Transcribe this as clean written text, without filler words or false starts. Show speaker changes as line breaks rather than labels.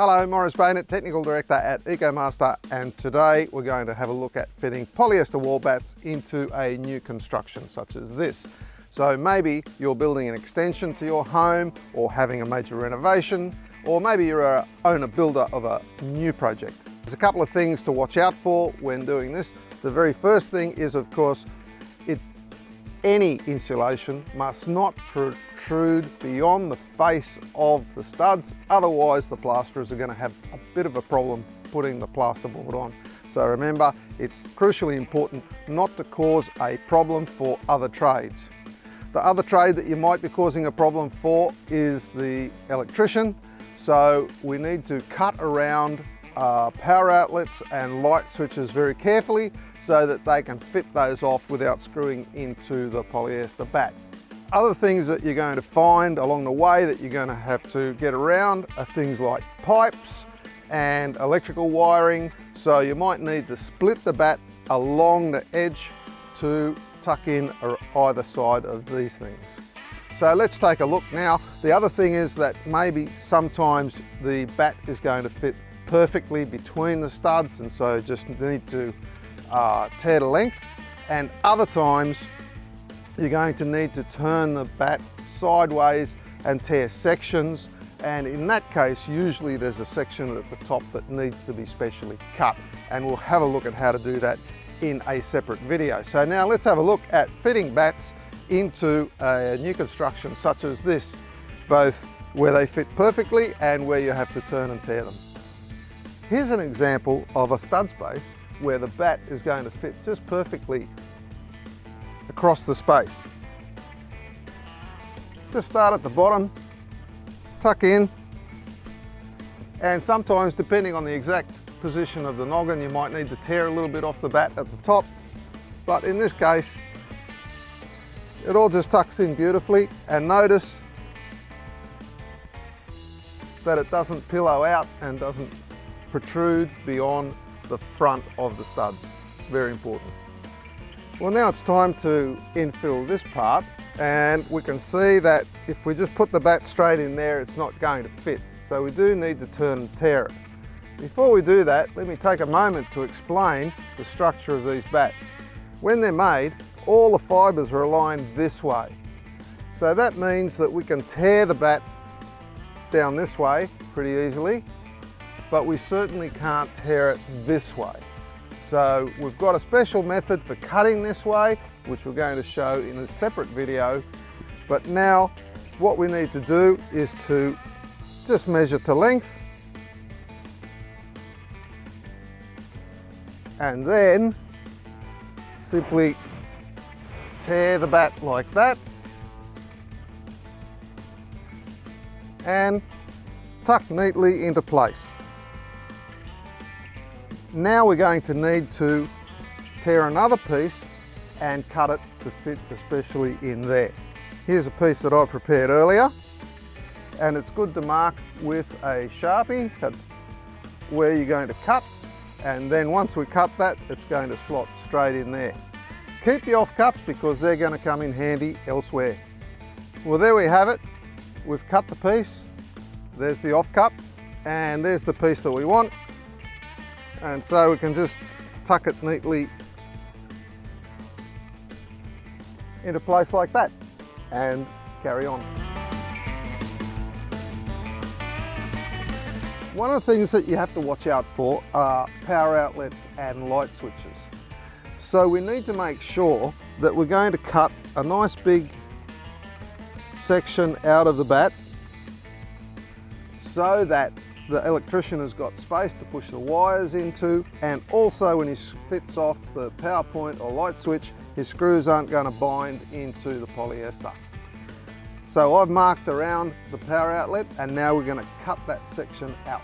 Hello, Maurice Beinat, Technical Director at ecoMaster, and today we're going to have a look at fitting polyester wall batts into a new construction such as this. So maybe you're building an extension to your home or having a major renovation, or maybe you're a owner-builder of a new project. There's a couple of things to watch out for when doing this. The very first thing is, of course, any insulation must not protrude beyond the face of the studs, otherwise the plasterers are going to have a bit of a problem putting the plasterboard on. So remember, it's crucially important not to cause a problem for other trades. The other trade that you might be causing a problem for is the electrician, so we need to cut around power outlets and light switches very carefully so that they can fit those off without screwing into the polyester batt. Other things that you're going to find along the way that you're going to have to get around are things like pipes and electrical wiring, so you might need to split the batt along the edge to tuck in either side of these things. So let's take a look now. The other thing is that maybe sometimes the batt is going to fit perfectly between the studs, and so just need to tear the length, and other times you're going to need to turn the batt sideways and tear sections, and in that case usually there's a section at the top that needs to be specially cut, and we'll have a look at how to do that in a separate video. So now let's have a look at fitting batts into a new construction such as this, both where they fit perfectly and where you have to turn and tear them. Here's an example of a stud space where the batt is going to fit just perfectly across the space. Just start at the bottom, tuck in, and sometimes depending on the exact position of the noggin you might need to tear a little bit off the batt at the top, but in this case it all just tucks in beautifully, and notice that it doesn't pillow out and doesn't protrude beyond the front of the studs. Very important. Well, now it's time to infill this part, and we can see that if we just put the batt straight in there, it's not going to fit. So we do need to turn and tear it. Before we do that, let me take a moment to explain the structure of these batts. When they're made, all the fibres are aligned this way. So that means that we can tear the batt down this way pretty easily, but we certainly can't tear it this way. So we've got a special method for cutting this way, which we're going to show in a separate video. But now what we need to do is to just measure to length, and then simply tear the batt like that and tuck neatly into place. Now we're going to need to tear another piece and cut it to fit especially in there. Here's a piece that I prepared earlier, and it's good to mark with a Sharpie where you're going to cut, and then once we cut that, it's going to slot straight in there. Keep the offcuts because they're going to come in handy elsewhere. Well, there we have it. We've cut the piece. There's the offcut, and there's the piece that we want. And so we can just tuck it neatly into place like that and carry on. One of the things that you have to watch out for are power outlets and light switches. So we need to make sure that we're going to cut a nice big section out of the batt so that the electrician has got space to push the wires into, and also when he fits off the power point or light switch, his screws aren't going to bind into the polyester. So I've marked around the power outlet, and now we're going to cut that section out.